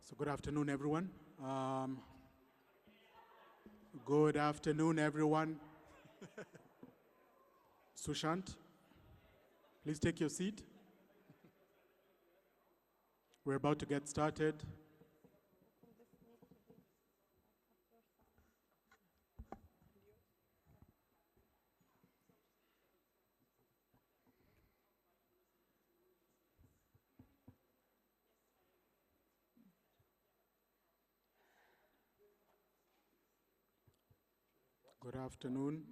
So good afternoon, everyone. Good afternoon, everyone. Sushant, please take your seat. We're about to get started. Good afternoon.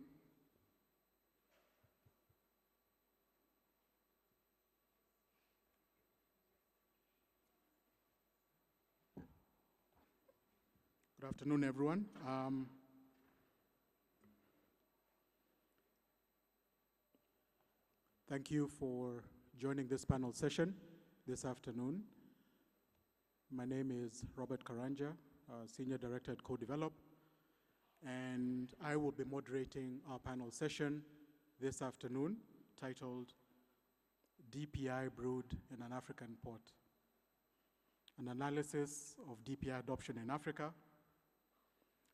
Good afternoon, everyone. Thank you for joining this panel session this afternoon. My name is Robert Karanja, Senior Director at Co-Develop, and I will be moderating our panel session this afternoon titled DPI Brewed in an African Port, an analysis of DPI adoption in Africa,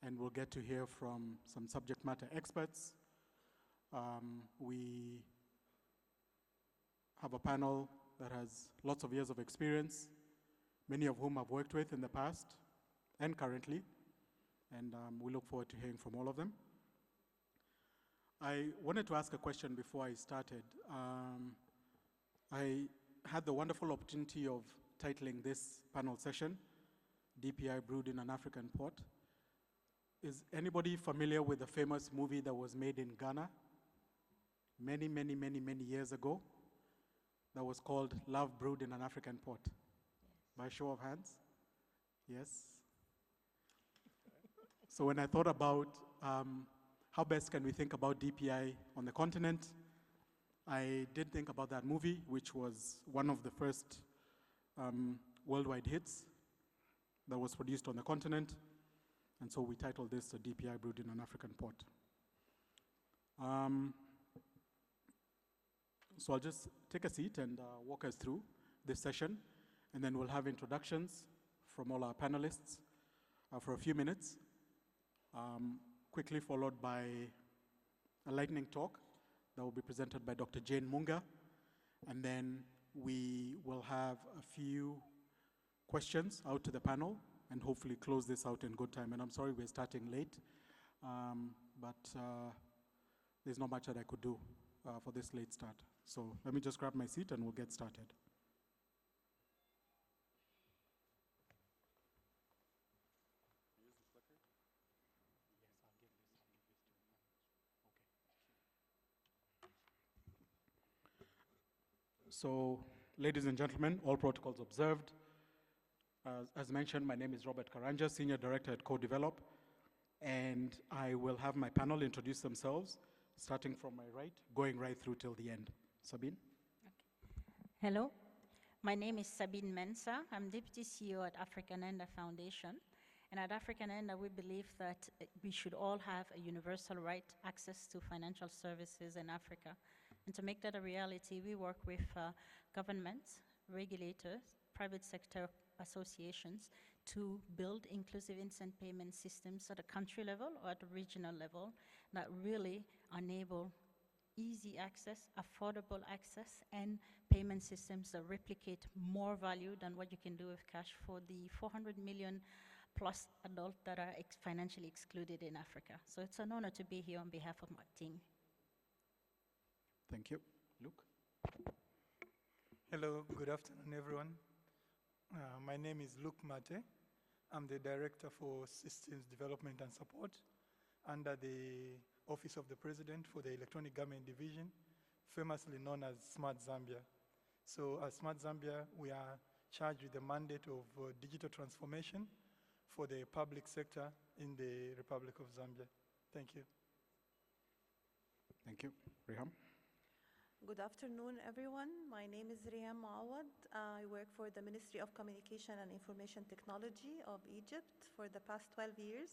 and we'll get to hear from some subject matter experts. We have a panel that has lots of years of experience, many of whom I've worked with in the past and currently, and we look forward to hearing from all of them. I wanted to ask a question before I started. I had the wonderful opportunity of titling this panel session, DPI Brewed in an African Port. Is anybody familiar with the famous movie that was made in Ghana many years ago that was called Love Brewed in an African Port? Yes. By a show of hands? Yes. So when I thought about how best can we think about DPI on the continent, I did think about that movie, which was one of the first worldwide hits that was produced on the continent. And so we titled this DPI Brewed in an African Port. So I'll just take a seat and walk us through this session, and then we'll have introductions from all our panelists for a few minutes, quickly followed by a lightning talk that will be presented by Dr. Jane Munga, and then we will have a few questions out to the panel and hopefully close this out in good time. And I'm sorry we're starting late, but there's not much that I could do for this late start. So let me just grab my seat and we'll get started. Use the clicker? Yes, I'll give this to the panel. Okay. So, ladies and gentlemen, all protocols observed. As mentioned, my name is Robert Karanja, Senior Director at Co-Develop, and I will have my panel introduce themselves, starting from my right, going right through till the end. Sabine? Okay. Hello, my name is Sabine Mensah. I'm Deputy CEO at African Enda Foundation. And at African Enda, we believe that we should all have a universal right access to financial services in Africa. And to make that a reality, we work with governments, regulators, private sector associations to build inclusive instant payment systems at a country level or at a regional level that really enable easy access, affordable access, and payment systems that replicate more value than what you can do with cash for the 400 million plus adults that are financially excluded in Africa. So it's an honor to be here on behalf of my team. Thank you. Luke? Hello, good afternoon, everyone. My name is Luke Mate. I'm the Director for Systems Development and Support under the Office of the President for the Electronic Government Division, famously known as Smart Zambia. So at Smart Zambia, we are charged with the mandate of digital transformation for the public sector in the Republic of Zambia. Thank you. Thank you. Riham? Good afternoon, everyone. My name is Riham Awad. I work for the Ministry of Communication and Information Technology of Egypt for the past 12 years.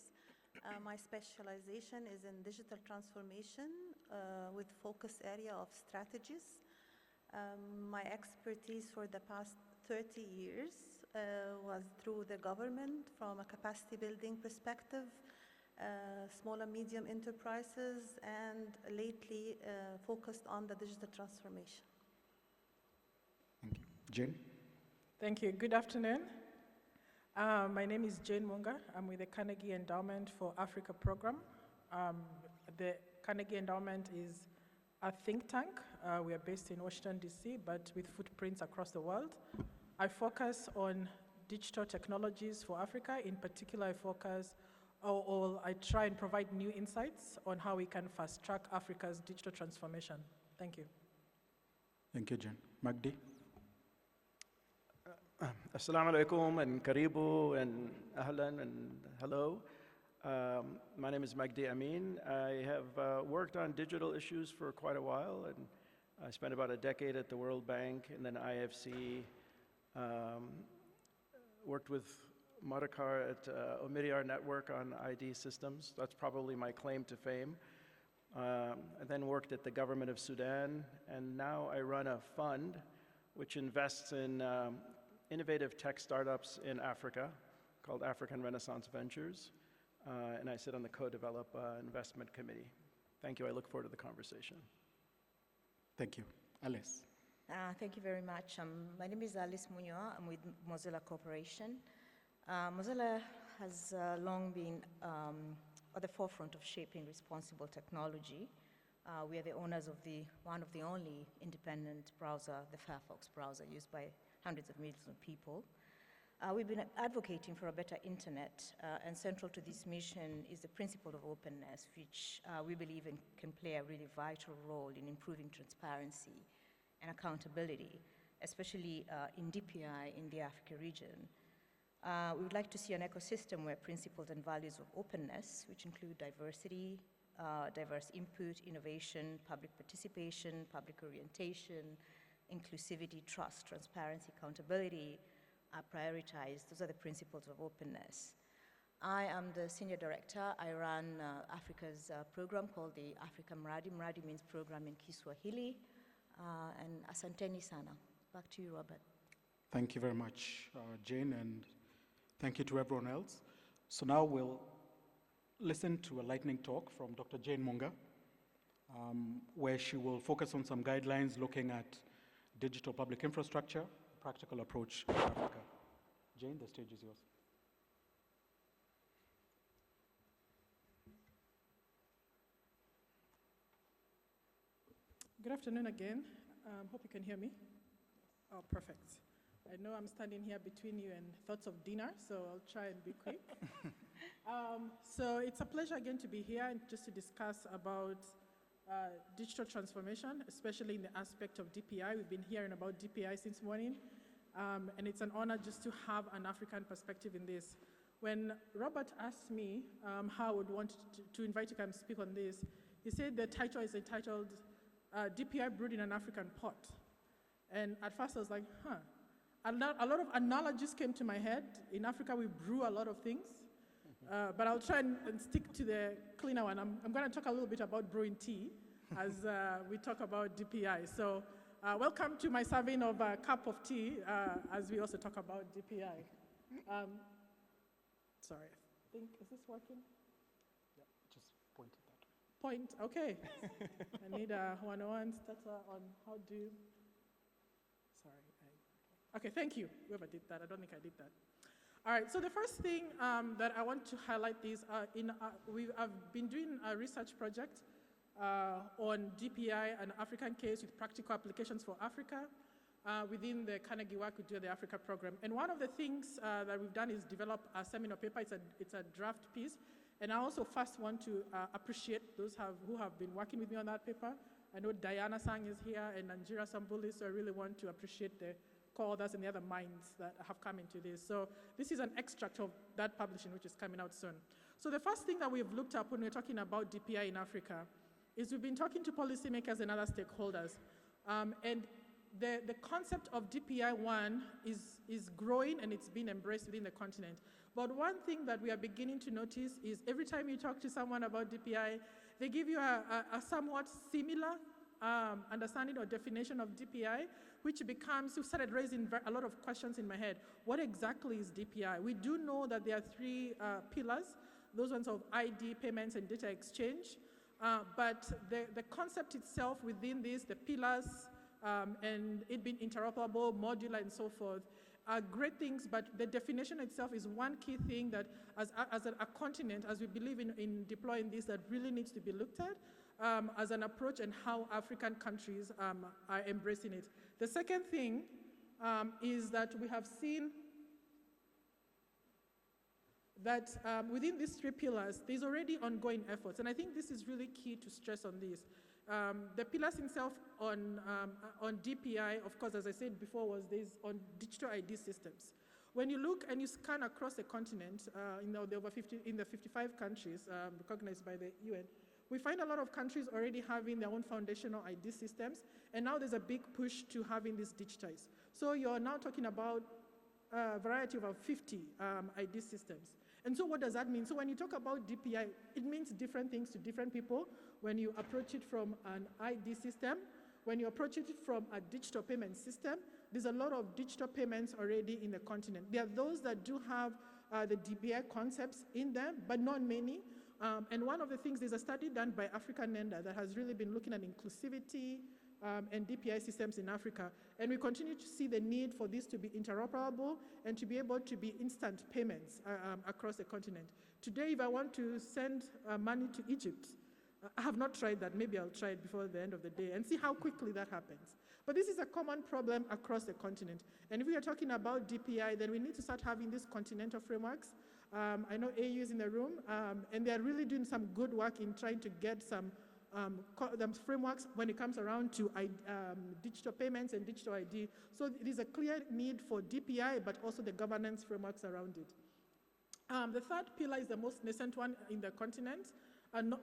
My specialization is in digital transformation with focus area of strategies. My expertise for the past 30 years was through the government from a capacity building perspective, small and medium enterprises, and lately focused on the digital transformation. Thank you. Jane? Thank you. Good afternoon. My name is Jane Munga. I'm with the Carnegie Endowment for Africa program. The Carnegie Endowment is a think tank. We are based in Washington, D.C., but with footprints across the world. I focus on digital technologies for Africa. In particular, I try and provide new insights on how we can fast-track Africa's digital transformation. Thank you. Thank you, Jane. Magdi? Assalamu alaikum and karibu and ahlan and hello. My name is Magdi Amin. I have worked on digital issues for quite a while, and I spent about a decade at the World Bank and then IFC. Worked with Madakar at Omidyar Network on ID systems. That's probably my claim to fame. I then worked at the government of Sudan, and now I run a fund which invests in innovative tech startups in Africa called African Renaissance Ventures, and I sit on the co-develop investment committee. Thank you. I look forward to the conversation. Thank you. Alice? Thank you very much. My name is Alice Munoz. I'm with Mozilla Corporation. Mozilla has long been at the forefront of shaping responsible technology. We are the owners of one of the only independent browser, the Firefox browser, used by hundreds of millions of people. We've been advocating for a better internet, and central to this mission is the principle of openness, which we believe can play a really vital role in improving transparency and accountability, especially in DPI in the Africa region. We would like to see an ecosystem where principles and values of openness, which include diversity, diverse input, innovation, public participation, public orientation, inclusivity, trust, transparency, accountability, are prioritized. Those are the principles of openness. I am the senior director. I run Africa's program called the Africa Mradi. Mradi means program in Kiswahili. And asanteni sana. Back to you, Robert. Thank you very much, Jane, and thank you to everyone else. So now we'll listen to a lightning talk from Dr. Jane Munga, where she will focus on some guidelines looking at digital public infrastructure, practical approach to Africa. Jane, the stage is yours. Good afternoon again. Hope you can hear me. Oh, perfect. I know I'm standing here between you and thoughts of dinner, so I'll try and be quick. So it's a pleasure again to be here and just to discuss about digital transformation, especially in the aspect of DPI. We've been hearing about DPI since morning, and it's an honor just to have an African perspective in this. When Robert asked me how I would want to invite you to come speak on this, he said the title is entitled DPI Brewed in an African Pot. And at first I was like, A lot of analogies came to my head. In Africa, we brew a lot of things. But I'll try and stick to the cleaner one. I'm going to talk a little bit about brewing tea as we talk about DPI. So welcome to my serving of a cup of tea as we also talk about DPI. Sorry, is this working? Yeah, just point it that way. Point, okay. I need a 101 starter on how do, okay, thank you, whoever did that. I don't think I did that. All right, so the first thing that I want to highlight is I've been doing a research project on DPI, an African case with practical applications for Africa within the Carnegie work we do at the Africa program. And one of the things that we've done is develop a seminar paper. It's a draft piece. And I also first want to appreciate those who have been working with me on that paper. I know Diana Sang is here and Nanjira Sambuli, so I really want to appreciate the co-authors and the other minds that have come into this. So this is an extract of that publishing, which is coming out soon. So the first thing that we've looked up when we're talking about DPI in Africa is we've been talking to policymakers and other stakeholders. And the concept of DPI-1 is growing and it's being embraced within the continent. But one thing that we are beginning to notice is every time you talk to someone about DPI, they give you a somewhat similar understanding or definition of DPI, which started raising a lot of questions in my head. What exactly is DPI? We do know that there are three pillars, those ones of ID, payments, and data exchange. But the concept itself within this, the pillars, and it being interoperable, modular, and so forth, are great things, but the definition itself is one key thing that as a continent, as we believe in deploying this, that really needs to be looked at as an approach and how African countries are embracing it. The second thing is that we have seen that within these three pillars, there's already ongoing efforts, and I think this is really key to stress on this. The pillars itself on DPI, of course, as I said before, was this on digital ID systems. When you look and you scan across the continent, in the 55 countries recognized by the UN, we find a lot of countries already having their own foundational ID systems, and now there's a big push to having this digitized. So you're now talking about a variety of 50 ID systems. And so what does that mean? So when you talk about DPI, it means different things to different people. When you approach it from an ID system, when you approach it from a digital payment system, there's a lot of digital payments already in the continent. There are those that do have the DPI concepts in them, but not many. And one of the things, there's a study done by African Nenda that has really been looking at inclusivity and DPI systems in Africa. And we continue to see the need for this to be interoperable and to be able to be instant payments across the continent. Today, if I want to send money to Egypt, I have not tried that. Maybe I'll try it before the end of the day and see how quickly that happens. But this is a common problem across the continent. And if we are talking about DPI, then we need to start having these continental frameworks. I know AU is in the room, and they're really doing some good work in trying to get some frameworks when it comes around to digital payments and digital ID. So it is a clear need for DPI, but also the governance frameworks around it. The third pillar is the most nascent one in the continent.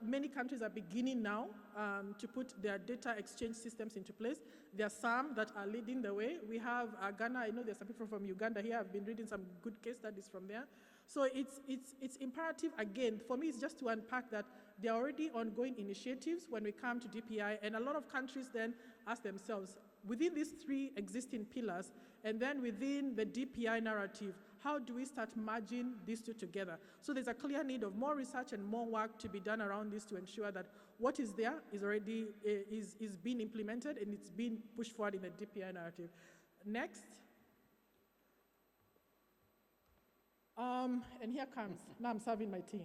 Many countries are beginning now to put their data exchange systems into place. There are some that are leading the way. We have Ghana. I know there's some people from Uganda here. I've been reading some good case studies from there. So it's imperative, again, for me, it's just to unpack that there are already ongoing initiatives when we come to DPI, and a lot of countries then ask themselves, within these three existing pillars, and then within the DPI narrative, how do we start merging these two together? So there's a clear need of more research and more work to be done around this to ensure that what is there is already is being implemented and it's being pushed forward in the DPI narrative. Next. And here comes, now I'm serving my tea.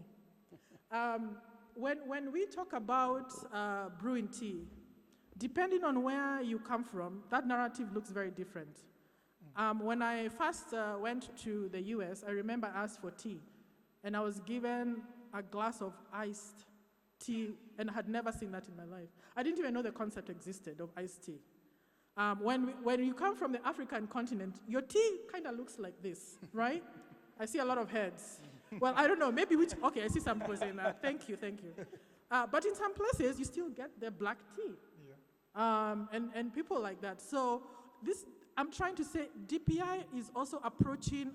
When we talk about brewing tea, depending on where you come from, that narrative looks very different. When I first went to the US, I remember I asked for tea, and I was given a glass of iced tea, and I had never seen that in my life. I didn't even know the concept existed of iced tea. When you come from the African continent, your tea kind of looks like this, right? I see a lot of heads. Well, I don't know, maybe okay, I see some people saying that. Thank you. But in some places, you still get the black tea. Yeah. And people like that. So I'm trying to say DPI is also approaching,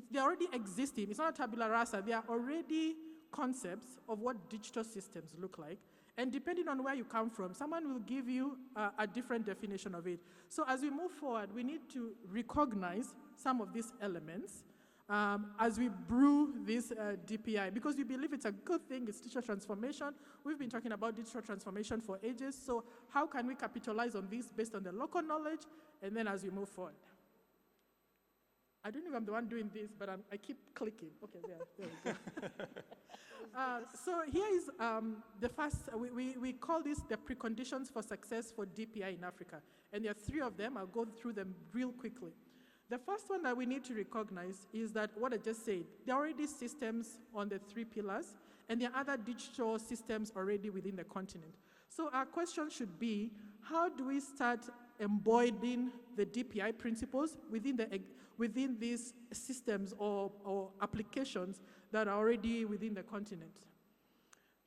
they're already existing. It's not a tabula rasa. There are already concepts of what digital systems look like. And depending on where you come from, someone will give you a different definition of it. So as we move forward, we need to recognize some of these elements as we brew this DPI, because we believe it's a good thing, it's digital transformation. We've been talking about digital transformation for ages, so how can we capitalize on this based on the local knowledge, and then as we move forward? I don't know if I'm the one doing this, but I keep clicking. Okay, there we go. So here is the first, we call this the preconditions for success for DPI in Africa, and there are three of them. I'll go through them real quickly. The first one that we need to recognize is that what I just said, there are already systems on the three pillars, and there are other digital systems already within the continent. So our question should be, how do we start embodying the DPI principles within these systems or applications that are already within the continent?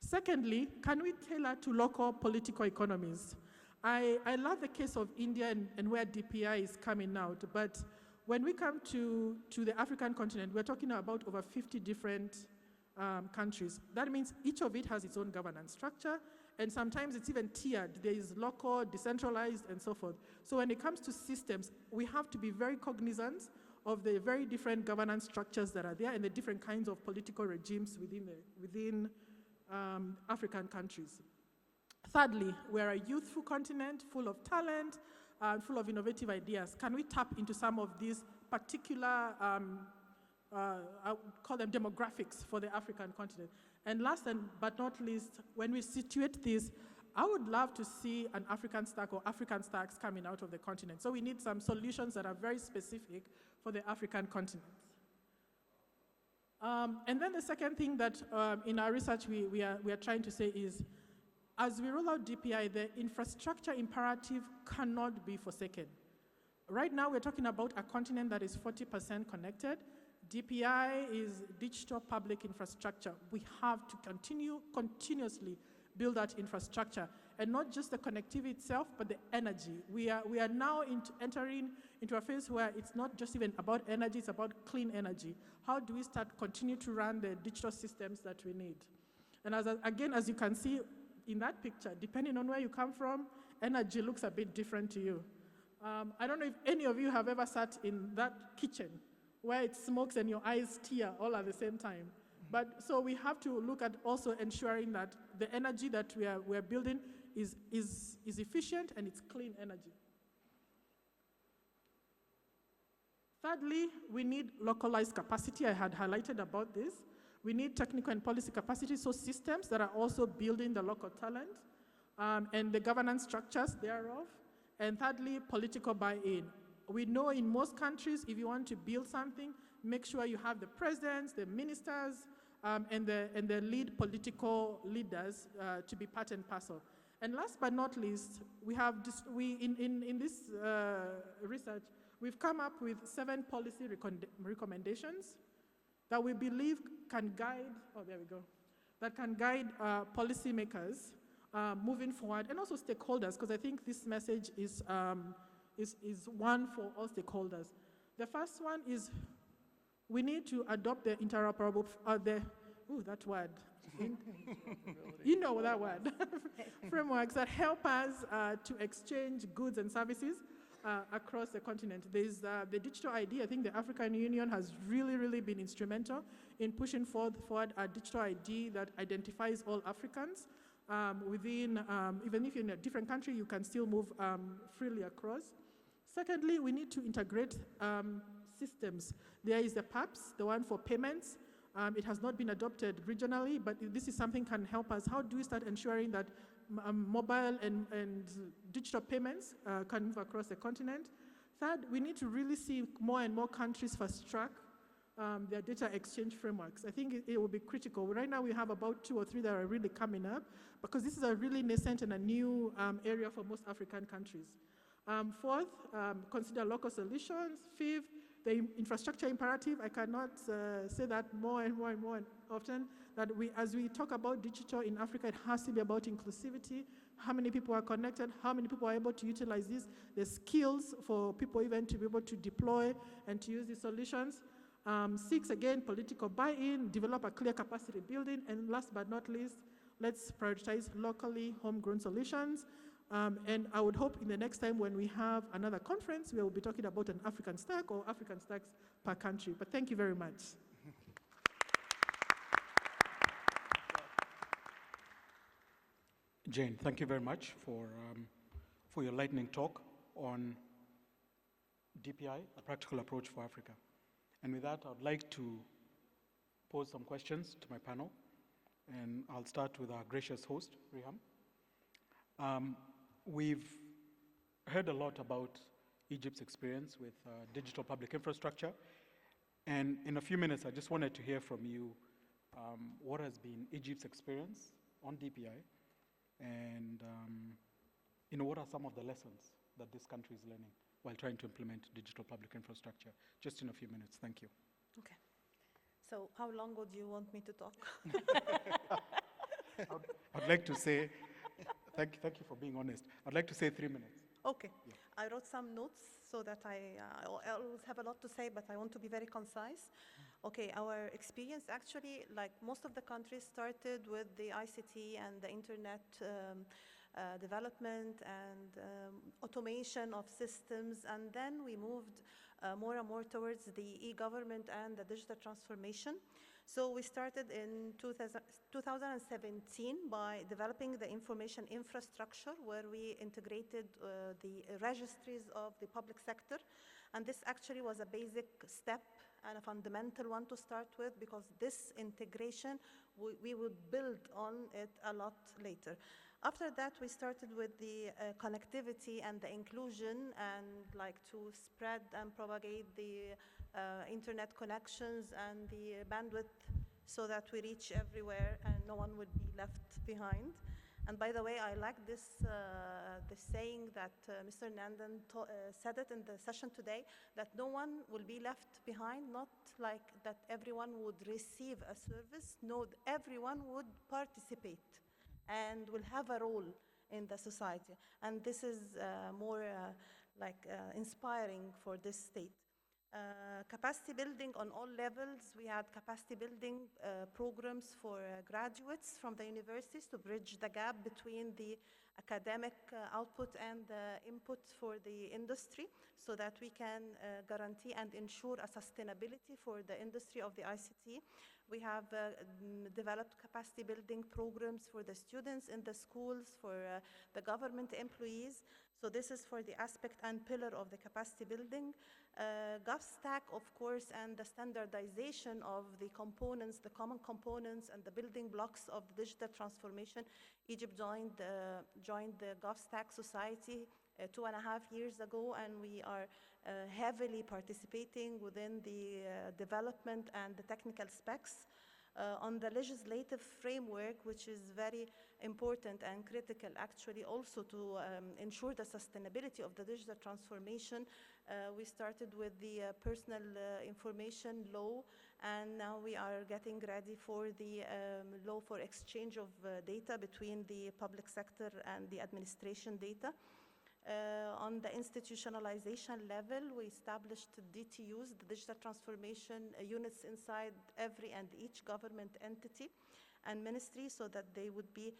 Secondly, can we tailor to local political economies? I love the case of India and where DPI is coming out, but when we come to the African continent, we're talking about over 50 different countries. That means each of it has its own governance structure, And sometimes it's even tiered. There is local, decentralized, and so forth. So when it comes to systems, we have to be very cognizant of the very different governance structures that are there and the different kinds of political regimes within African countries. Thirdly, we're a youthful continent full of talent, full of innovative ideas. Can we tap into some of these particular, I would call them demographics for the African continent? And last but not least, when we situate this, I would love to see an African stack or African stacks coming out of the continent. So we need some solutions that are very specific for the African continent. And then the second thing that in our research we are trying to say is, as we roll out DPI, the infrastructure imperative cannot be forsaken. Right now, we're talking about a continent that is 40% connected. DPI is digital public infrastructure. We have to continuously build that infrastructure, and not just the connectivity itself, but the energy. We are now entering into a phase where it's not just even about energy, it's about clean energy. How do we continue to run the digital systems that we need? And as you can see in that picture, depending on where you come from, energy looks a bit different to you. I don't know if any of you have ever sat in that kitchen where it smokes and your eyes tear all at the same time. But so we have to look at also ensuring that the energy that we are building is efficient and it's clean energy. Thirdly, we need localized capacity. I had highlighted about this. We need technical and policy capacity, so systems that are also building the local talent and the governance structures thereof. And thirdly, political buy-in. We know in most countries, if you want to build something, make sure you have the presidents, the ministers, and the lead political leaders to be part and parcel. And last but not least, in this research, we've come up with 7 policy recommendations that we believe can guide, that can guide policymakers moving forward, and also stakeholders, because I think this message is one for all stakeholders. The first one is we need to adopt the interoperable, that word. You know that word. Frameworks that help us to exchange goods and services across the continent. There's the digital ID. I think the African Union has really been instrumental in pushing forward a digital ID that identifies all Africans. Even if you're in a different country, you can still move freely across. Secondly, we need to integrate systems. There is the PAPS, the one for payments. It has not been adopted regionally, but this is something can help us. How do we start ensuring that mobile and digital payments can move across the continent? Third, we need to really see more and more countries fast-track their data exchange frameworks. I think it will be critical. Right now we have about 2 or 3 that are really coming up, because this is a really nascent and a new area for most African countries. Fourth, consider local solutions. Fifth, the infrastructure imperative. I cannot say that more and more often, that as we talk about digital in Africa, it has to be about inclusivity. How many people are connected? How many people are able to utilize this? The skills for people even to be able to deploy and to use these solutions. 6, again, political buy-in, develop a clear capacity building. And last but not least, let's prioritize locally homegrown solutions. And I would hope in the next time when we have another conference, we will be talking about an African stack or African stacks per country. But thank you very much. Jane, thank you very much for your lightning talk on DPI, a practical approach for Africa. And with that, I'd like to pose some questions to my panel. And I'll start with our gracious host, Riham. We've heard a lot about Egypt's experience with digital public infrastructure. And in a few minutes, I just wanted to hear from you what has been Egypt's experience on DPI, and what are some of the lessons that this country is learning while trying to implement digital public infrastructure? Just in a few minutes. Thank you. Okay. So how long would you want me to talk? I'd like to say, thank you for being honest. I'd like to say 3 minutes. Okay. Yeah. I wrote some notes so that I always have a lot to say, but I want to be very concise. Okay, our experience actually, like most of the countries, started with the ICT and the internet development and automation of systems, and then we moved more and more towards the e-government and the digital transformation. So we started in 2017 by developing the information infrastructure, where we integrated the registries of the public sector. And this actually was a basic step and a fundamental one to start with, because this integration, we would build on it a lot later. After that, we started with the connectivity and the inclusion, and like to spread and propagate the internet connections and the bandwidth so that we reach everywhere and no one would be left behind. And by the way, I like this saying that Mr. Nandan said it in the session today, that no one will be left behind, not like that everyone would receive a service. No, everyone would participate and will have a role in the society. And this is more inspiring for this state. Capacity building on all levels. We had capacity building programs for graduates from the universities to bridge the gap between the academic output and the input for the industry, so that we can guarantee and ensure a sustainability for the industry of the ICT. We have developed capacity building programs for the students in the schools, for the government employees. So this is for the aspect and pillar of the capacity building. GovStack, of course, and the standardization of the components, the common components and the building blocks of the digital transformation. Egypt joined the GovStack Society 2.5 years ago, and we are heavily participating within the development and the technical specs. On the legislative framework, which is very important and critical actually also to ensure the sustainability of the digital transformation, we started with the personal information law, and now we are getting ready for the law for exchange of data between the public sector and the administration data. On the institutionalization level, we established DTUs, the digital transformation units inside every and each government entity and ministry, so that they would be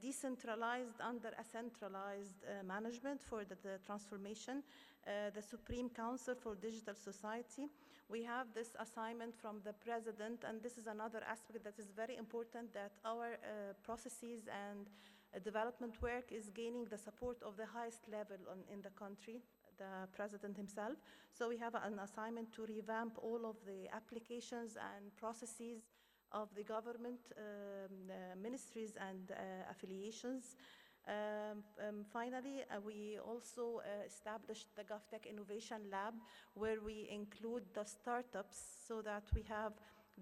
decentralized under a centralized management for the transformation. The Supreme Council for Digital Society. We have this assignment from the president, and this is another aspect that is very important, that our processes and development work is gaining the support of the highest level in the country, the president himself. So we have an assignment to revamp all of the applications and processes of the government ministries and affiliations. Finally, we also established the GovTech Innovation Lab, where we include the startups, so that we have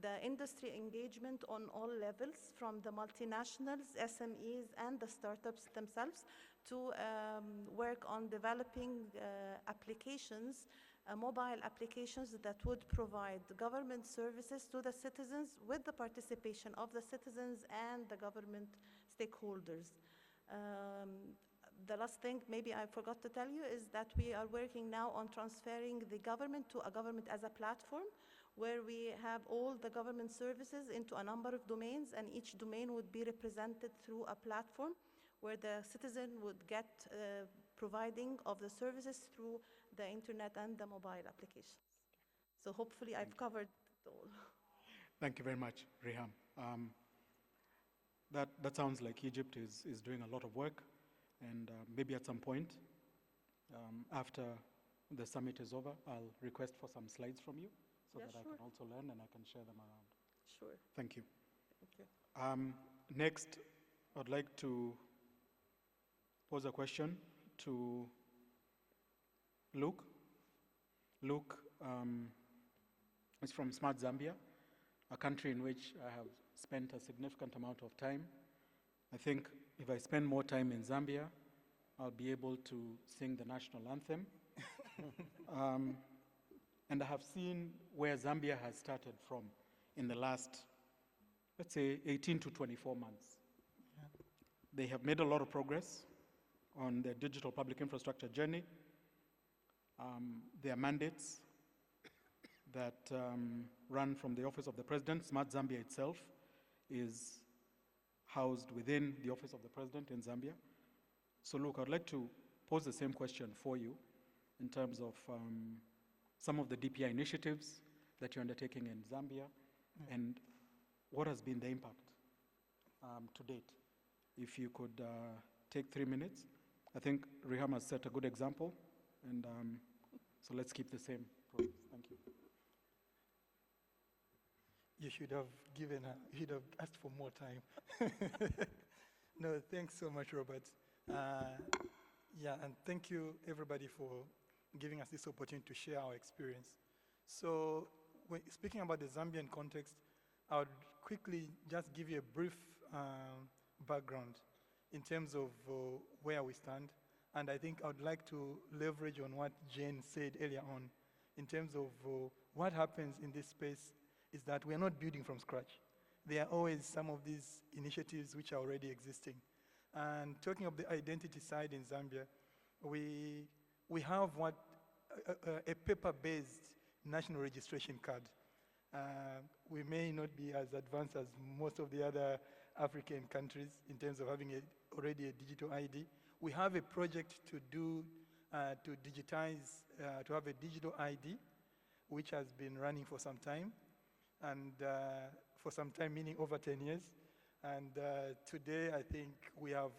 the industry engagement on all levels, from the multinationals, SMEs, and the startups themselves, to work on developing applications, mobile applications that would provide government services to the citizens with the participation of the citizens and the government stakeholders. The last thing maybe I forgot to tell you is that we are working now on transferring the government to a government as a platform, where we have all the government services into a number of domains, and each domain would be represented through a platform where the citizen would get providing of the services through the internet and the mobile applications. So hopefully I've covered it all. Thank you very much, Reham. That sounds like Egypt is doing a lot of work, and maybe at some point after the summit is over, I'll request for some slides from you, so Yeah, that sure. I can also learn and I can share them around. Sure. Thank you. Thank you. Next, I'd like to pose a question to Luke. Luke is from Smart Zambia, a country in which I have spent a significant amount of time. I think if I spend more time in Zambia, I'll be able to sing the national anthem. And I have seen where Zambia has started from in the last, let's say, 18 to 24 months. Yeah. They have made a lot of progress on their digital public infrastructure journey. Their mandates, that run from the Office of the President. Smart Zambia itself is housed within the Office of the President in Zambia. So look, I'd like to pose the same question for you in terms of some of the DPI initiatives that you're undertaking in Zambia, and what has been the impact to date. If you could take 3 minutes. I think Riham has set a good example, and so let's keep the same progress. Thank you. You should have asked for more time. No, thanks so much, Robert. Yeah, and thank you everybody for giving us this opportunity to share our experience. So, when speaking about the Zambian context, I would quickly just give you a brief background in terms of where we stand. And I think I would like to leverage on what Jane said earlier on in terms of what happens in this space is that we are not building from scratch. There are always some of these initiatives which are already existing. And talking of the identity side in Zambia, we have a paper-based national registration card. We may not be as advanced as most of the other African countries in terms of having already a digital ID. We have a project to digitize, to have a digital ID, which has been running for some time, and for some time meaning over 10 years. And today, I think we have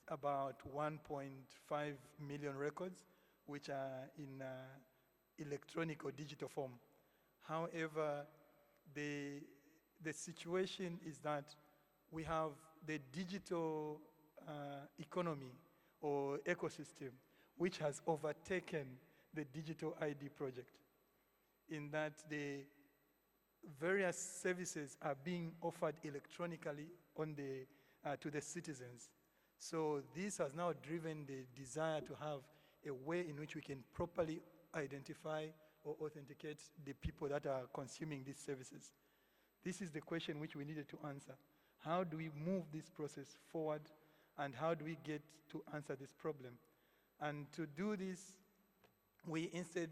about 1.5 million records, which are in electronic or digital form. However, the situation is that we have the digital economy or ecosystem, which has overtaken the digital ID project, in that the various services are being offered electronically to the citizens. So this has now driven the desire to have a way in which we can properly identify or authenticate the people that are consuming these services. This is the question which we needed to answer. How do we move this process forward, and how do we get to answer this problem? And to do this, we instead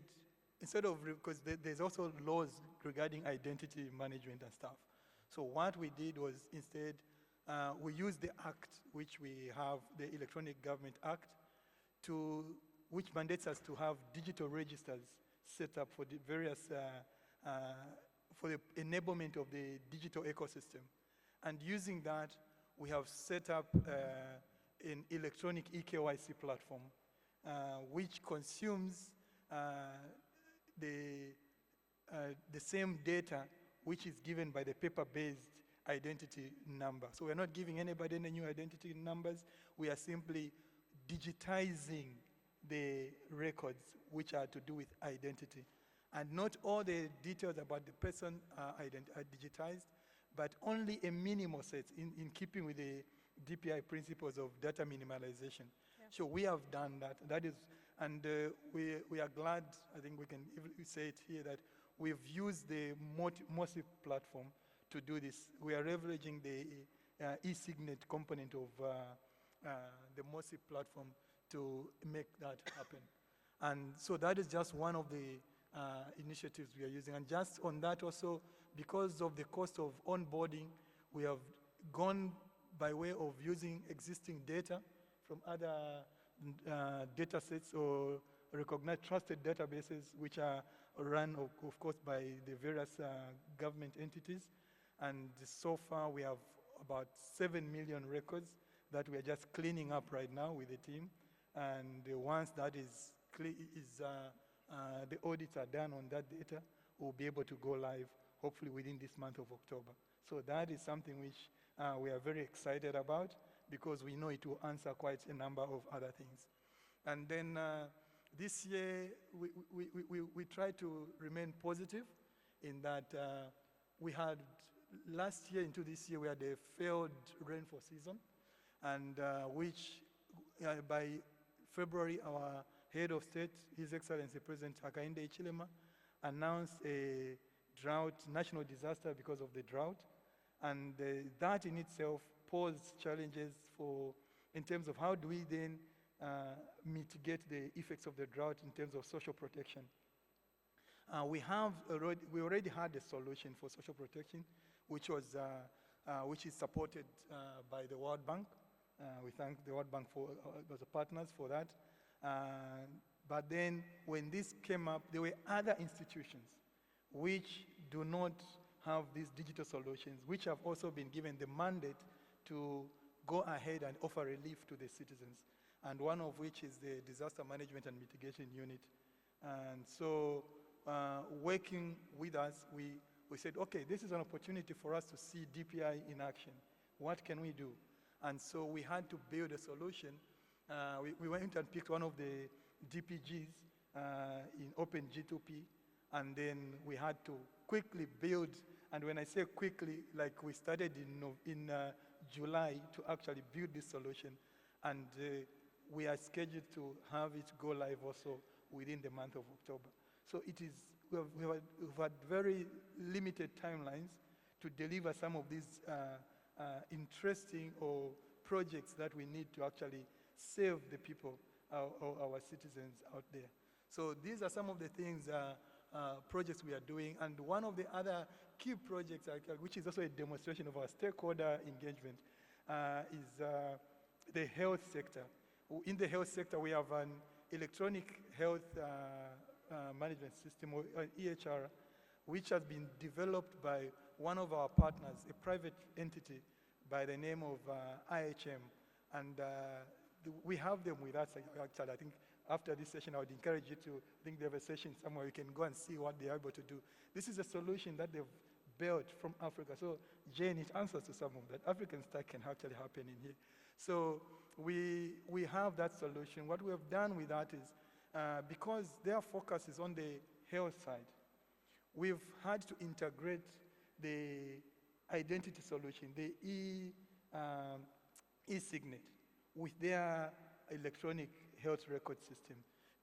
of, because there's also laws regarding identity management and stuff. So what we did was instead, we used the act, which we have, the Electronic Government Act, which mandates us to have digital registers set up for the various, for the enablement of the digital ecosystem. And using that, we have set up an electronic eKYC platform, which consumes the same data which is given by the paper-based identity number. So we're not giving anybody any new identity numbers. We are simply digitizing the records which are to do with identity. And not all the details about the person are digitized, but only a minimal set in keeping with the DPI principles of data minimalization. Yeah. So we have done that. That is, and we are glad, I think we can say it here, that we've used the MOSI platform to do this. We are leveraging the e-signet component of the MOSI platform to make that happen. And so that is just one of the initiatives we are using. And just on that also, because of the cost of onboarding, we have gone by way of using existing data from other data sets or recognized trusted databases, which are run, of course, by the various government entities. And so far, we have about 7 million records that we are just cleaning up right now with the team. And once that is the audits are done on that data, we'll be able to go live, hopefully within this month of October. So that is something which we are very excited about, because we know it will answer quite a number of other things. And then this year, we try to remain positive in that we had, last year into this year, we had a failed rainfall season, and which by February, our head of state, His Excellency President Hakainde Hichilema, announced a drought, national disaster because of the drought. And that in itself posed challenges in terms of how do we then mitigate the effects of the drought in terms of social protection. We already had a solution for social protection, which is supported by the World Bank. We thank the World Bank for as a partners for that. But then when this came up, there were other institutions which do not have these digital solutions, which have also been given the mandate to go ahead and offer relief to the citizens, and one of which is the Disaster Management and Mitigation Unit. And so working with us, we said, okay, this is an opportunity for us to see DPI in action. What can we do? And so we had to build a solution. We went and picked one of the DPGs in OpenG2P, and then we had to quickly build, and when I say quickly, like we started in July to actually build this solution, and we are scheduled to have it go live also within the month of October. So it is, we've had very limited timelines to deliver some of these interesting or projects that we need to actually save the people, our citizens out there. So these are some of the things, projects we are doing, and one of the other key projects, which is also a demonstration of our stakeholder engagement, is the health sector. In the health sector, we have an electronic health management system, or EHR, which has been developed by one of our partners, a private entity by the name of IHM. And we have them with us, actually. I think after this session, I would encourage you to, I think they have a session somewhere, you can go and see what they're able to do. This is a solution that they've built from Africa. So Jane, it answers to some of that. African stuff can actually happen in here. So we have that solution. What we have done with that is, because their focus is on the health side, we've had to integrate the identity solution, the e-signet, with their electronic health record system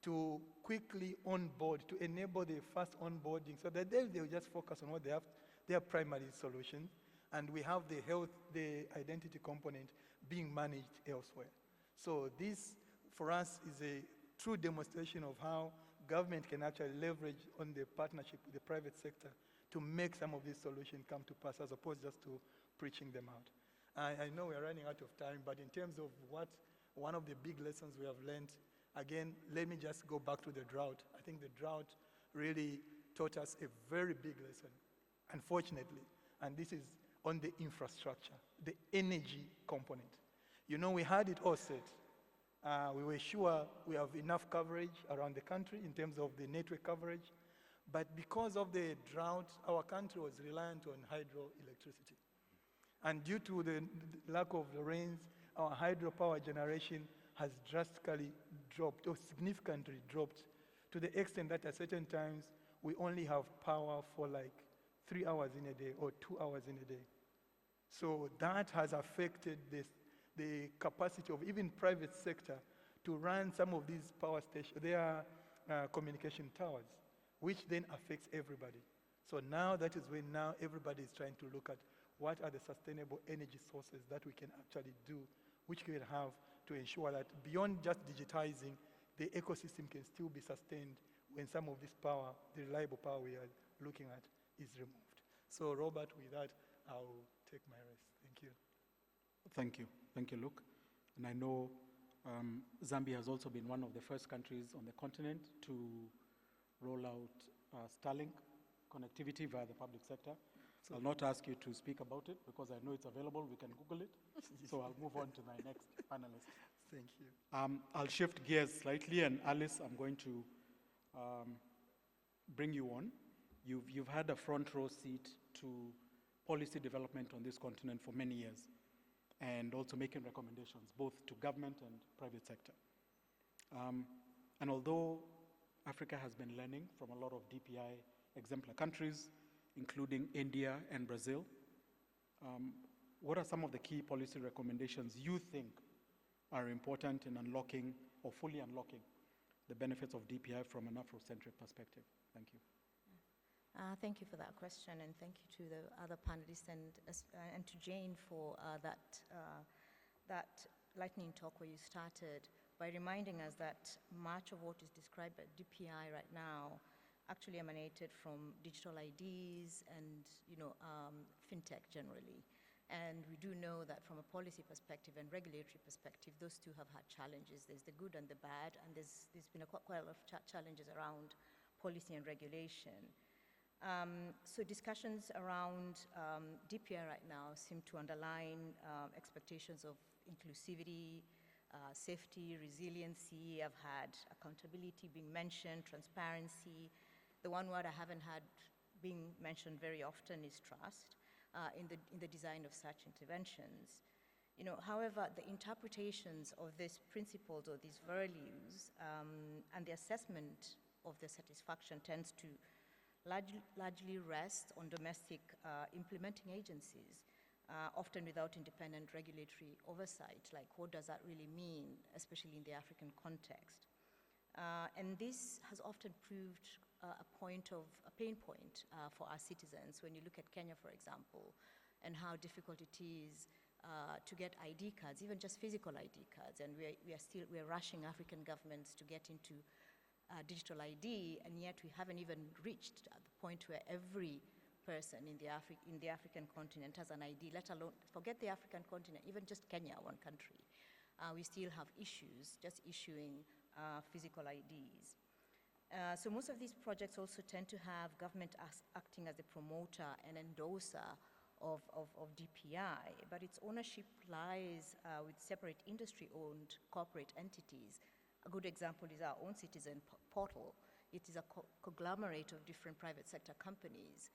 to quickly onboard, to enable the fast onboarding, so that they'll just focus on what they have, their primary solution, and we have the identity component being managed elsewhere. So this, for us, is a true demonstration of how government can actually leverage on the partnership with the private sector to make some of these solutions come to pass, as opposed just to preaching them out. I know we're running out of time, but in terms of what one of the big lessons we have learned, again, let me just go back to the drought. I think the drought really taught us a very big lesson, unfortunately, and this is on the infrastructure, the energy component. You know, we had it all set. We were sure we have enough coverage around the country in terms of the network coverage, but because of the drought, our country was reliant on hydroelectricity. And due to the lack of the rains, our hydropower generation has drastically dropped, or significantly dropped, to the extent that at certain times we only have power for like 3 hours in a day or 2 hours in a day. So that has affected the capacity of even private sector to run some of these power stations, their communication towers, which then affects everybody. So now that is when now everybody is trying to look at what are the sustainable energy sources that we can actually do, which we can have to ensure that beyond just digitizing, the ecosystem can still be sustained when some of this power, the reliable power we are looking at, is removed. So Robert, with that, I'll take my rest. Thank you. Thank you. Thank you, Luke. And I know Zambia has also been one of the first countries on the continent to roll out Starlink connectivity via the public sector. So I'll not ask you to speak about it because I know it's available. We can Google it. So I'll move on to my next panelist. Thank you. I'll shift gears slightly, and Alice, I'm going to bring you on. You've had a front row seat to policy development on this continent for many years, and also making recommendations both to government and private sector. And although Africa has been learning from a lot of DPI exemplar countries, including India and Brazil, what are some of the key policy recommendations you think are important in unlocking or fully unlocking the benefits of DPI from an Afrocentric perspective? Thank you. Thank you for that question, and thank you to the other panelists and to Jane for that lightning talk where you started by reminding us that much of what is described by DPI right now actually emanated from digital IDs and, fintech generally. And we do know that from a policy perspective and regulatory perspective, those two have had challenges. There's the good and the bad, and there's been quite a lot of challenges around policy and regulation. So discussions around DPI right now seem to underline expectations of inclusivity, safety, resiliency. I've had accountability being mentioned, transparency. The one word I haven't had being mentioned very often is trust in the design of such interventions. However, the interpretations of these principles or these values and the assessment of their satisfaction tends to largely rest on domestic implementing agencies, often without independent regulatory oversight. Like, what does that really mean, especially in the African context? And this has often proved a pain point for our citizens. When you look at Kenya, for example, and how difficult it is to get ID cards, even just physical ID cards, and we're rushing African governments to get into digital ID, and yet we haven't even reached the point where every person in the African continent has an ID, let alone, forget the African continent, even just Kenya, one country. We still have issues just issuing physical IDs. So most of these projects also tend to have government acting as a promoter and endorser of DPI, but its ownership lies with separate industry-owned corporate entities. A good example is our own citizen portal. It is a conglomerate of different private sector companies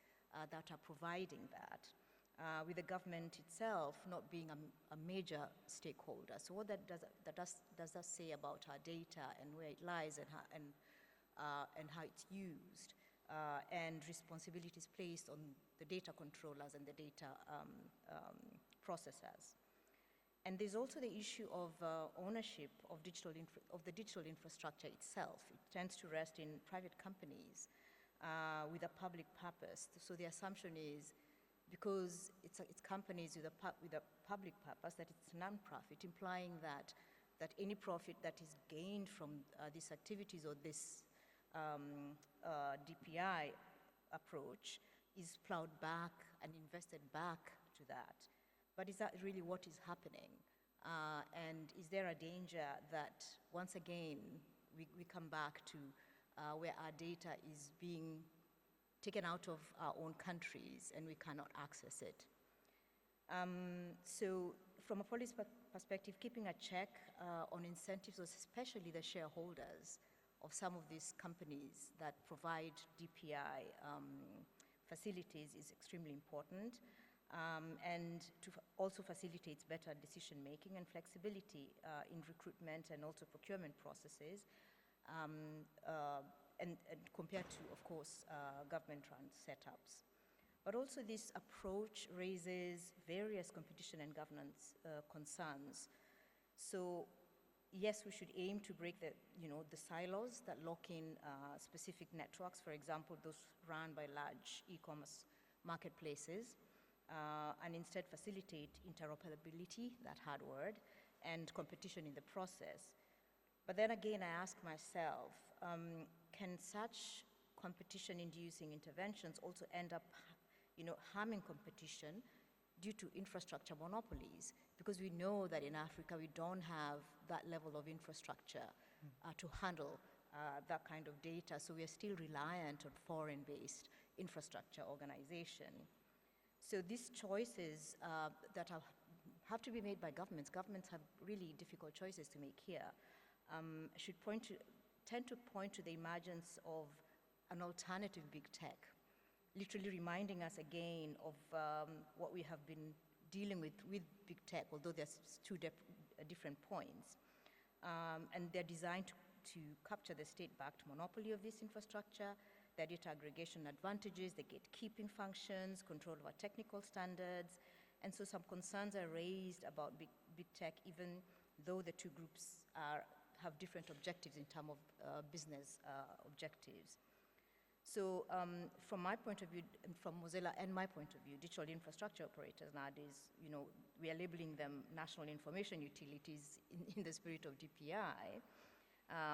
that are providing that, with the government itself not being a major stakeholder. So what does that say about our data and where it lies and how it's used, and responsibilities placed on the data controllers and the data processors. And there's also the issue of ownership of the digital infrastructure itself. It tends to rest in private companies with a public purpose. So the assumption is, because it's companies with a public purpose, that it's non-profit, implying that any profit that is gained from these activities or this DPI approach is plowed back and invested back to that. But is that really what is happening? And is there a danger that, once again, we come back to where our data is being taken out of our own countries and we cannot access it? So from a policy perspective, keeping a check on incentives, especially the shareholders of some of these companies that provide DPI facilities, is extremely important. And to also facilitates better decision-making and flexibility in recruitment and also procurement processes, and compared to, of course, government-run setups. But also this approach raises various competition and governance concerns. So yes, we should aim to break the silos that lock in specific networks, for example, those run by large e-commerce marketplaces, and instead facilitate interoperability, that hard word, and competition in the process. But then again, I ask myself, can such competition-inducing interventions also end up harming competition due to infrastructure monopolies? Because we know that in Africa, we don't have that level of infrastructure to handle that kind of data, so we are still reliant on foreign-based infrastructure organization. So these choices that have to be made by governments have really difficult choices to make here, tend to point to the emergence of an alternative big tech, literally reminding us again of what we have been dealing with big tech, although there's two different points. And they're designed to capture the state-backed monopoly of this infrastructure, their data aggregation advantages, the gatekeeping functions, control over technical standards. And so some concerns are raised about big tech, even though the two groups have different objectives in terms of business objectives. So from my point of view, and from Mozilla and my point of view, digital infrastructure operators nowadays, we are labeling them national information utilities in the spirit of DPI.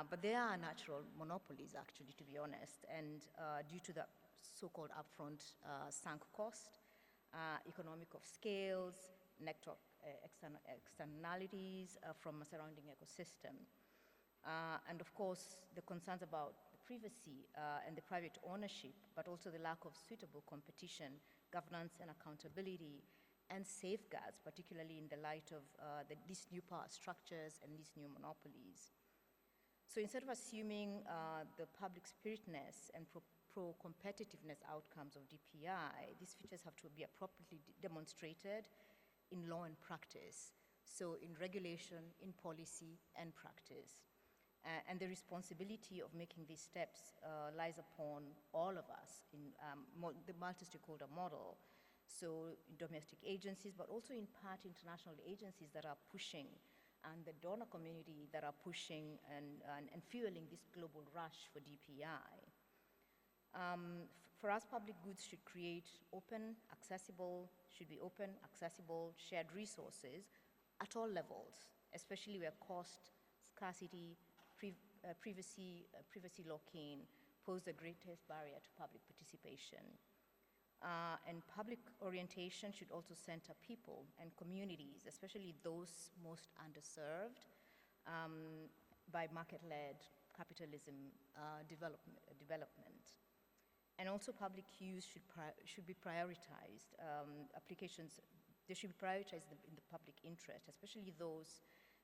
But they are natural monopolies, actually, to be honest, and due to the so-called upfront sunk cost, economic of scales, network externalities from a surrounding ecosystem. And of course, the concerns about the privacy and the private ownership, but also the lack of suitable competition, governance and accountability, and safeguards, particularly in the light of these new power structures and these new monopolies. So instead of assuming the public spiritedness and pro-competitiveness outcomes of DPI, these features have to be appropriately demonstrated in law and practice, so in regulation, in policy, and practice. And the responsibility of making these steps lies upon all of us in the multi-stakeholder model, so in domestic agencies, but also in part international agencies that are pushing, and the donor community that are pushing and fueling this global rush for DPI. For us, public goods should create should be open, accessible, shared resources at all levels, especially where cost, scarcity, privacy lock-in pose the greatest barrier to public participation. And public orientation should also center people and communities, especially those most underserved, by market-led capitalism development. And also public use should be prioritized. Applications, they should be prioritized in the public interest, especially those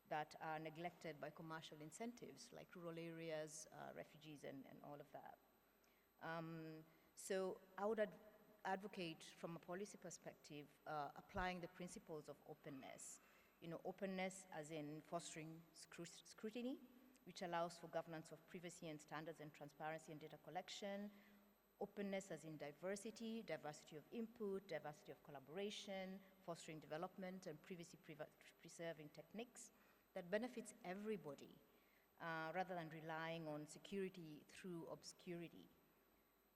that are neglected by commercial incentives like rural areas, refugees, and all of that. So I would advocate from a policy perspective, applying the principles of openness. Openness as in fostering scrutiny, which allows for governance of privacy and standards and transparency and data collection. Openness as in diversity of input, diversity of collaboration, fostering development and privacy-preserving techniques that benefits everybody, rather than relying on security through obscurity.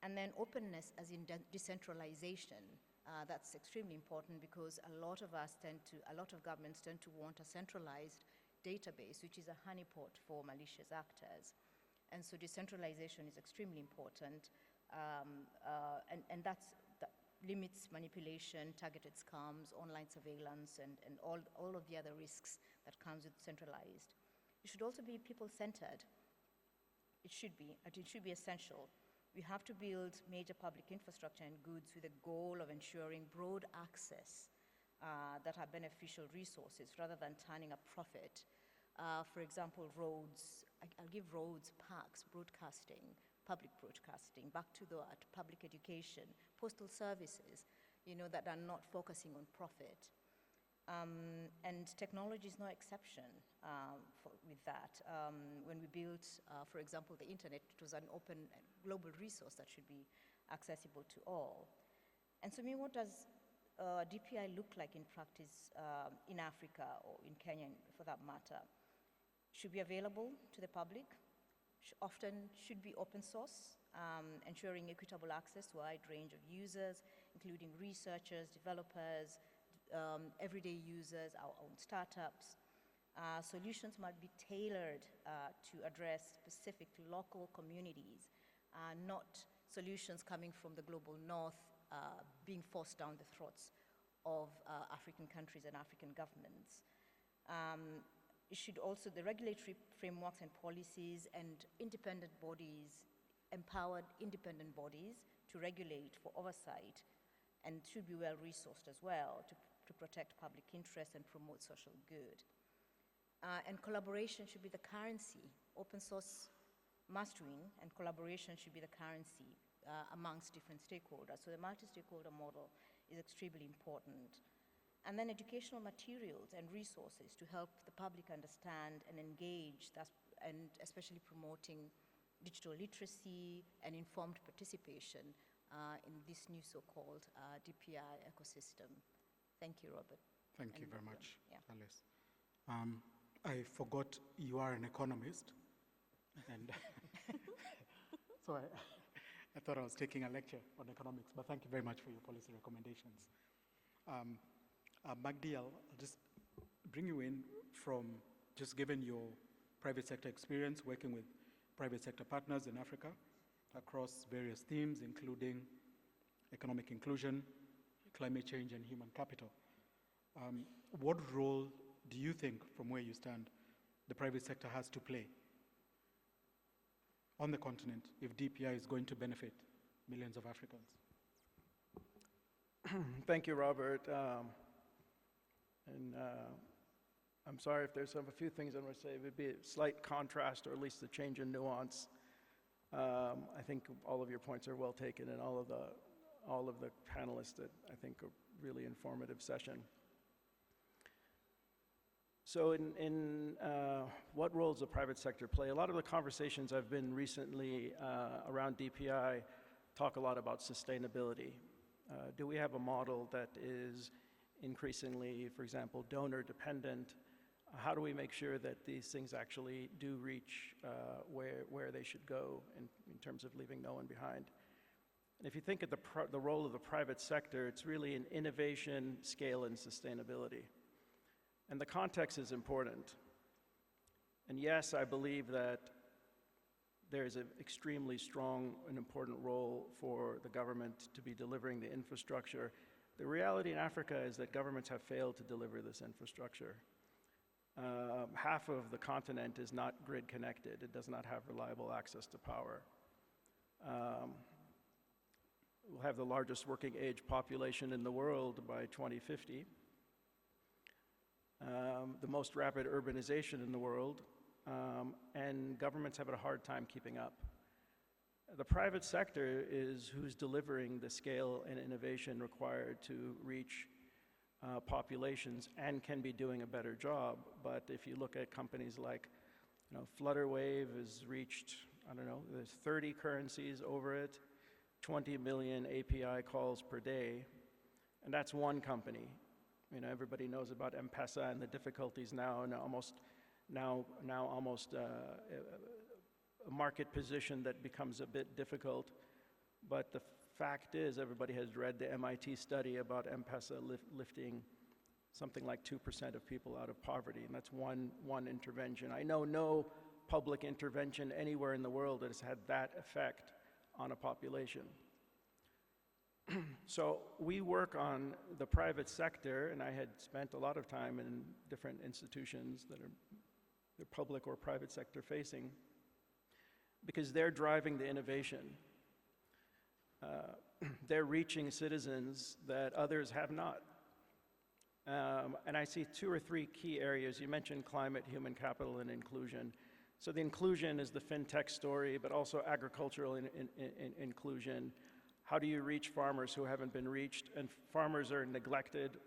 And then openness as in decentralization. That's extremely important because a lot of governments tend to want a centralized database, which is a honeypot for malicious actors. And so decentralization is extremely important. And that limits manipulation, targeted scams, online surveillance, and all of the other risks that comes with centralized. It should also be people-centered. It should be essential. We have to build major public infrastructure and goods with the goal of ensuring broad access that are beneficial resources rather than turning a profit. For example, roads, I'll give roads, parks, broadcasting, public broadcasting, back to that, public education, postal services, that are not focusing on profit. And technology is no exception with that. When we built, for example, the internet, it was an open global resource that should be accessible to all. And so, what does DPI look like in practice in Africa or in Kenya, for that matter? Should be available to the public, often should be open source, ensuring equitable access to a wide range of users, including researchers, developers, everyday users, our own startups. Solutions might be tailored to address specific local communities, not solutions coming from the global north being forced down the throats of African countries and African governments. It should also, the regulatory frameworks and policies and independent bodies, empowered independent bodies to regulate for oversight, and should be well-resourced as well to protect public interest and promote social good. And collaboration should be the currency. Open source must win, and collaboration should be the currency amongst different stakeholders. So the multi-stakeholder model is extremely important. And then educational materials and resources to help the public understand and engage, and especially promoting digital literacy and informed participation in this new so-called DPI ecosystem. Thank you, Robert. Thank you very much, Yeah. Alice. I forgot you are an economist, and so I thought I was taking a lecture on economics, but thank you very much for your policy recommendations. Magdi, I'll just bring you in from just given your private sector experience working with private sector partners in Africa across various themes, including economic inclusion, climate change, and human capital. What role do you think, from where you stand, the private sector has to play on the continent if DPI is going to benefit millions of Africans? Thank you, Robert. I'm sorry if there's a few things I'm going to say. It would be a slight contrast, or at least a change in nuance. I think all of your points are well taken, and all of the panelists that I think are really informative session. So in what role does the private sector play? A lot of the conversations I've been recently around DPI talk a lot about sustainability. Do we have a model that is increasingly, for example, donor dependent? How do we make sure that these things actually do reach where they should go in terms of leaving no one behind? And if you think of the role of the private sector, it's really in innovation, scale, and sustainability. And the context is important. And yes, I believe that there is an extremely strong and important role for the government to be delivering the infrastructure. The reality in Africa is that governments have failed to deliver this infrastructure. Half of the continent is not grid connected. It does not have reliable access to power. We'll have the largest working age population in the world by 2050. The most rapid urbanization in the world, and governments have a hard time keeping up. The private sector is who's delivering the scale and innovation required to reach populations and can be doing a better job. But if you look at companies like, Flutterwave has reached, there's 30 currencies over it, 20 million API calls per day, and that's one company. Everybody knows about M-Pesa and the difficulties now, and almost a market position that becomes a bit difficult. But the fact is, everybody has read the MIT study about M-Pesa lifting something like 2% of people out of poverty, and that's one intervention. I know no public intervention anywhere in the world that has had that effect on a population. So we work on the private sector, and I had spent a lot of time in different institutions that are public or private sector facing, because they're driving the innovation. They're reaching citizens that others have not. And I see 2 or 3 key areas. You mentioned climate, human capital, and inclusion. So the inclusion is the fintech story, but also agricultural inclusion. How do you reach farmers who haven't been reached? And farmers are neglected.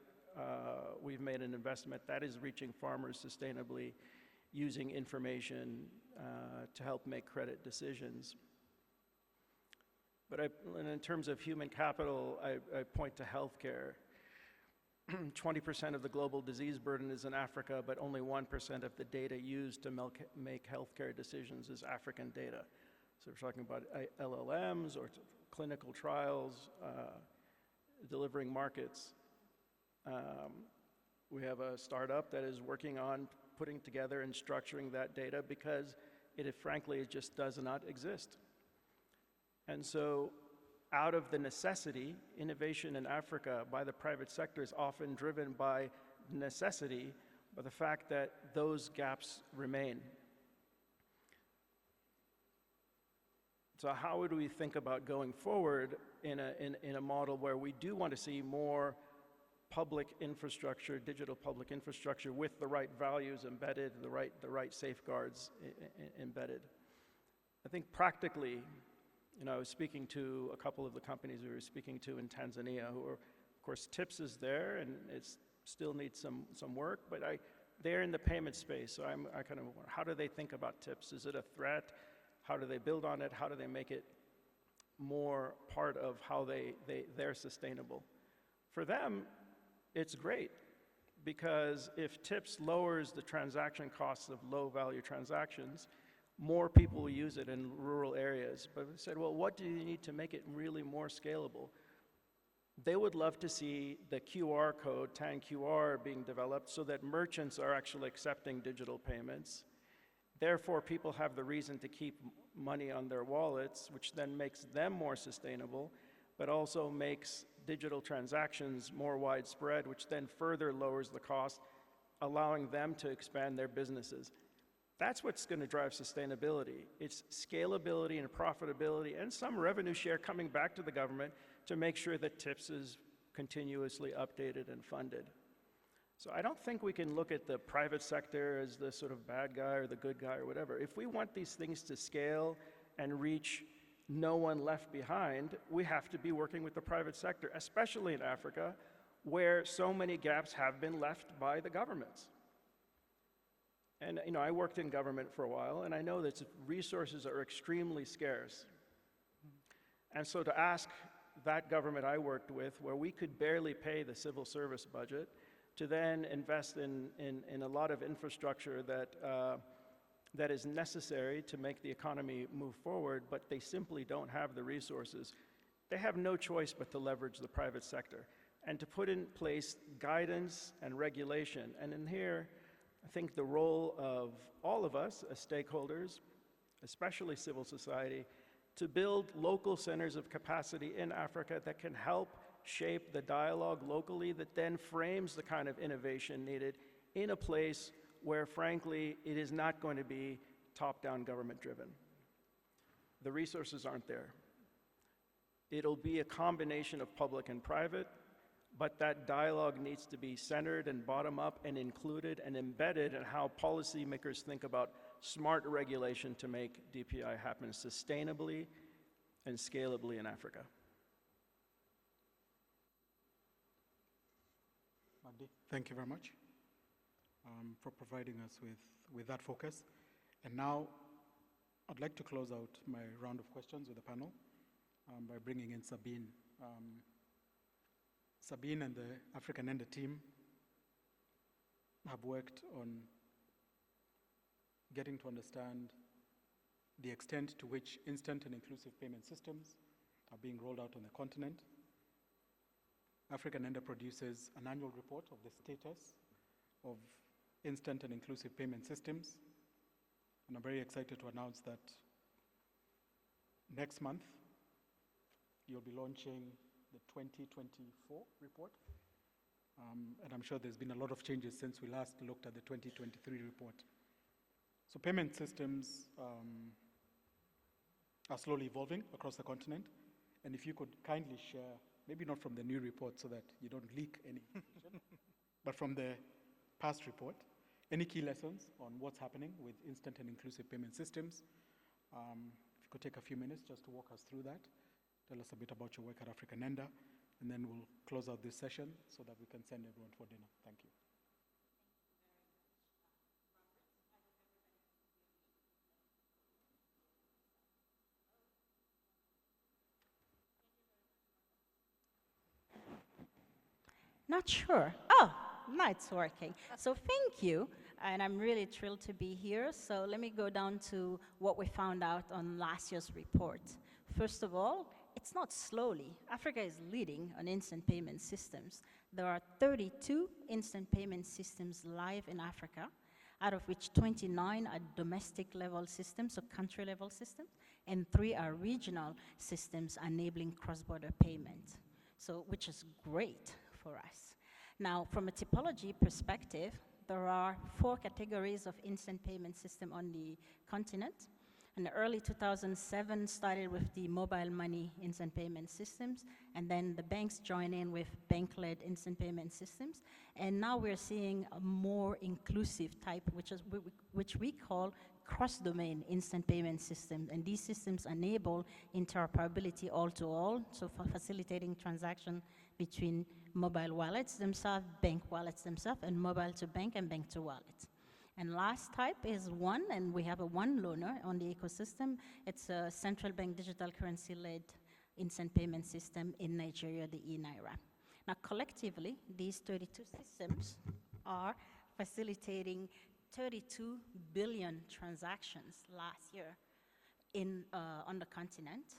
We've made an investment that is reaching farmers sustainably, using information to help make credit decisions. But in terms of human capital, I point to healthcare. 20% of the global disease burden is in Africa, but only 1% of the data used to make healthcare decisions is African data. So we're talking about LLMs or clinical trials, delivering markets. We have a startup that is working on putting together and structuring that data because frankly, it just does not exist. And so out of the necessity, innovation in Africa by the private sector is often driven by necessity, but the fact that those gaps remain. So how would we think about going forward in a model where we do want to see more public infrastructure, digital public infrastructure with the right values embedded, the right safeguards embedded? I think practically, I was speaking to a couple of the companies we were speaking to in Tanzania, who are, of course, TIPS is there, and it still needs some work, but they're in the payment space, so I kind of wonder, how do they think about TIPS? Is it a threat? How do they build on it? How do they make it more part of how they're sustainable? For them, it's great, because if TIPS lowers the transaction costs of low-value transactions, more people will use it in rural areas. But we said, well, what do you need to make it really more scalable? They would love to see the QR code, TAN QR, being developed so that merchants are actually accepting digital payments. Therefore, people have the reason to keep money on their wallets, which then makes them more sustainable, but also makes digital transactions more widespread, which then further lowers the cost, allowing them to expand their businesses. That's what's going to drive sustainability. It's scalability and profitability and some revenue share coming back to the government to make sure that TIPS is continuously updated and funded. So I don't think we can look at the private sector as the sort of bad guy or the good guy or whatever. If we want these things to scale and reach no one left behind, we have to be working with the private sector, especially in Africa, where so many gaps have been left by the governments. And I worked in government for a while, and I know that resources are extremely scarce. And so to ask that government I worked with, where we could barely pay the civil service budget, to then invest in a lot of infrastructure that is necessary to make the economy move forward, but they simply don't have the resources. They have no choice but to leverage the private sector and to put in place guidance and regulation. And in here, I think the role of all of us as stakeholders, especially civil society, to build local centers of capacity in Africa that can help shape the dialogue locally that then frames the kind of innovation needed in a place where, frankly, it is not going to be top-down government-driven. The resources aren't there. It'll be a combination of public and private, but that dialogue needs to be centered and bottom-up and included and embedded in how policymakers think about smart regulation to make DPI happen sustainably and scalably in Africa. Magdi, thank you very much for providing us with that focus. And now, I'd like to close out my round of questions with the panel by bringing in Sabine. Sabine and the African Ender team have worked on getting to understand the extent to which instant and inclusive payment systems are being rolled out on the continent. African Ender produces an annual report of the status of instant and inclusive payment systems. And I'm very excited to announce that next month, you'll be launching the 2024 report. And I'm sure there's been a lot of changes since we last looked at the 2023 report. So payment systems are slowly evolving across the continent. And if you could kindly share, maybe not from the new report so that you don't leak any information, but from the past report, any key lessons on what's happening with instant and inclusive payment systems. If you could take a few minutes just to walk us through that, tell us a bit about your work at African Ender, and then we'll close out this session so that we can send everyone for dinner. Thank you. Not sure. Oh, now it's working. So thank you, and I'm really thrilled to be here. So let me go down to what we found out on last year's report. First of all, it's not slowly. Africa is leading on instant payment systems. There are 32 instant payment systems live in Africa, out of which 29 are domestic level systems, so country level systems, and 3 are regional systems enabling cross-border payment. So, which is great for us. Now, from a typology perspective, there are 4 categories of instant payment system on the continent. In the early 2007, started with the mobile money instant payment systems, and then the banks join in with bank-led instant payment systems. And now we're seeing a more inclusive type, which we call cross-domain instant payment systems. And these systems enable interoperability all-to-all, so for facilitating transaction between mobile wallets themselves, bank wallets themselves, and mobile to bank and bank to wallet. And last type is one, and we have a one loaner on the ecosystem. It's a central bank digital currency-led instant payment system in Nigeria, the e-Naira. Now, collectively, these 32 systems are facilitating 32 billion transactions last year on the continent,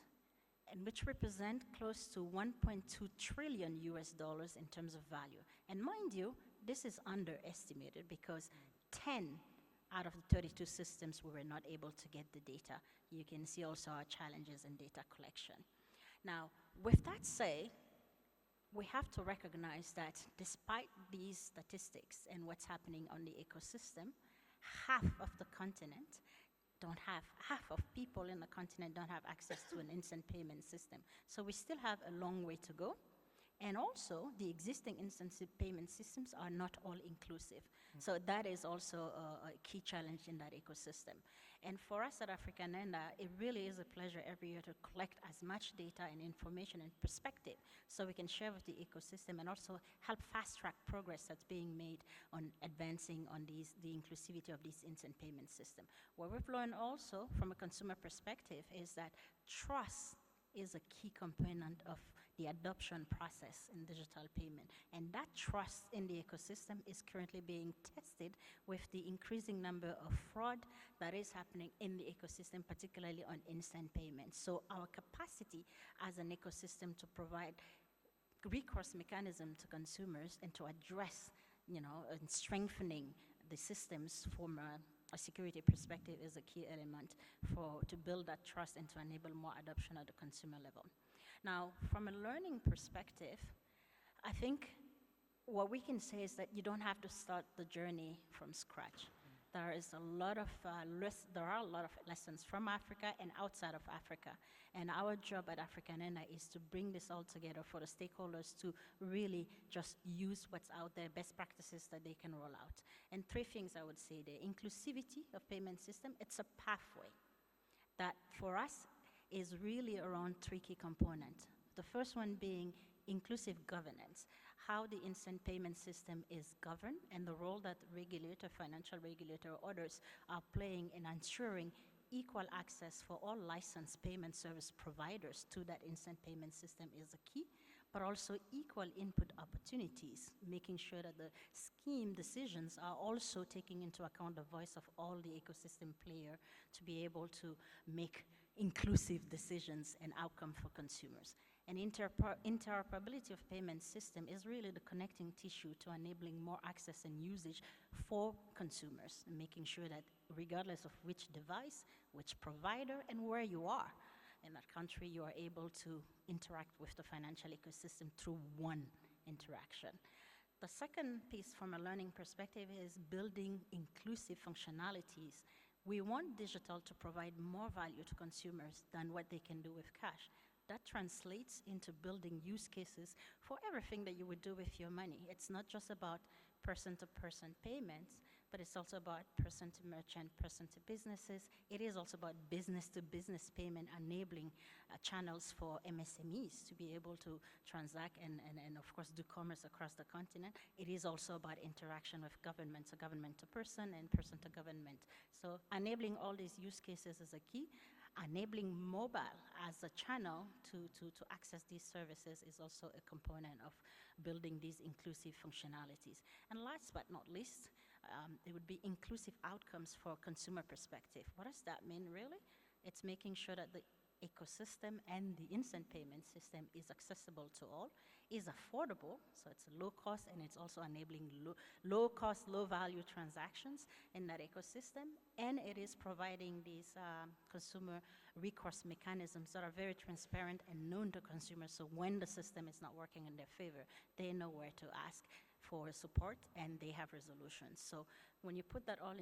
and which represent close to 1.2 trillion US dollars in terms of value. And mind you, this is underestimated because 10 out of the 32 systems, we were not able to get the data. You can see also our challenges in data collection. Now, with that said, we have to recognize that despite these statistics and what's happening on the ecosystem, half of people in the continent don't have access to an instant payment system. So we still have a long way to go. And also, the existing instant payment systems are not all inclusive. So that is also a key challenge in that ecosystem. And for us at Africanenda, it really is a pleasure every year to collect as much data and information and perspective so we can share with the ecosystem and also help fast-track progress that's being made on advancing on the inclusivity of this instant payment system. What we've learned also from a consumer perspective is that trust is a key component of the adoption process in digital payment. And that trust in the ecosystem is currently being tested with the increasing number of fraud that is happening in the ecosystem, particularly on instant payments. So our capacity as an ecosystem to provide recourse mechanism to consumers and to address, and strengthening the systems from a security perspective is a key element to build that trust and to enable more adoption at the consumer level. Now, from a learning perspective, I think what we can say is that you don't have to start the journey from scratch. There are a lot of lessons from Africa and outside of Africa. And our job at Africanenda is to bring this all together for the stakeholders to really just use what's out there, best practices that they can roll out. And three things I would say there. Inclusivity of payment system, it's a pathway that for us is really around three key components. The first one being inclusive governance, how the instant payment system is governed and the role that regulator, financial regulator, or others are playing in ensuring equal access for all licensed payment service providers to that instant payment system is a key, but also equal input opportunities, making sure that the scheme decisions are also taking into account the voice of all the ecosystem players to be able to make inclusive decisions and outcome for consumers. And interoperability of payment system is really the connecting tissue to enabling more access and usage for consumers, and making sure that regardless of which device, which provider, and where you are in that country, you are able to interact with the financial ecosystem through one interaction. The second piece from a learning perspective is building inclusive functionalities. We want digital to provide more value to consumers than what they can do with cash. That translates into building use cases for everything that you would do with your money. It's not just about person-to-person payments, but it's also about person-to-merchant, person-to-businesses. It is also about business-to-business payment, enabling channels for MSMEs to be able to transact and of course, do commerce across the continent. It is also about interaction with government, so government-to-person and person-to-government. So enabling all these use cases is a key. Enabling mobile as a channel to access these services is also a component of building these inclusive functionalities. And last but not least, it would be inclusive outcomes for consumer perspective. What does that mean, really? It's making sure that the ecosystem and the instant payment system is accessible to all, is affordable, so it's low cost, and it's also enabling low cost, low value transactions in that ecosystem, and it is providing these consumer recourse mechanisms that are very transparent and known to consumers, so when the system is not working in their favor, they know where to ask for support and they have resolutions. So when you put that all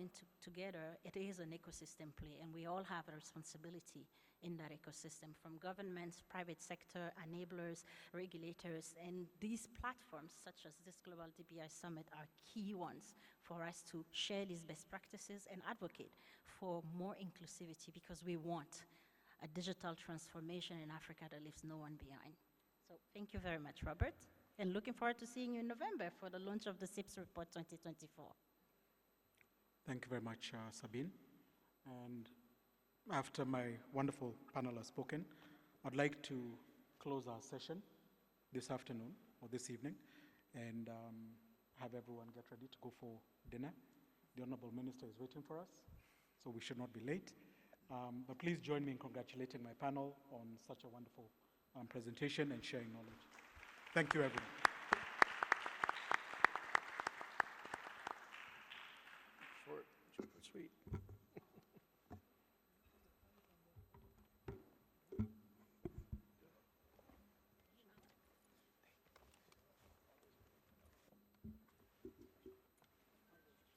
together, it is an ecosystem play, and we all have a responsibility in that ecosystem, from governments, private sector, enablers, regulators, and these platforms such as this Global DPI Summit are key ones for us to share these best practices and advocate for more inclusivity, because we want a digital transformation in Africa that leaves no one behind. So thank you very much, Robert, and looking forward to seeing you in November for the launch of the SIPS Report 2024. Thank you very much, Sabine. And after my wonderful panel has spoken, I'd like to close our session this afternoon or this evening and have everyone get ready to go for dinner. The Honorable Minister is waiting for us, so we should not be late. But please join me in congratulating my panel on such a wonderful presentation and sharing knowledge. Thank you, everyone.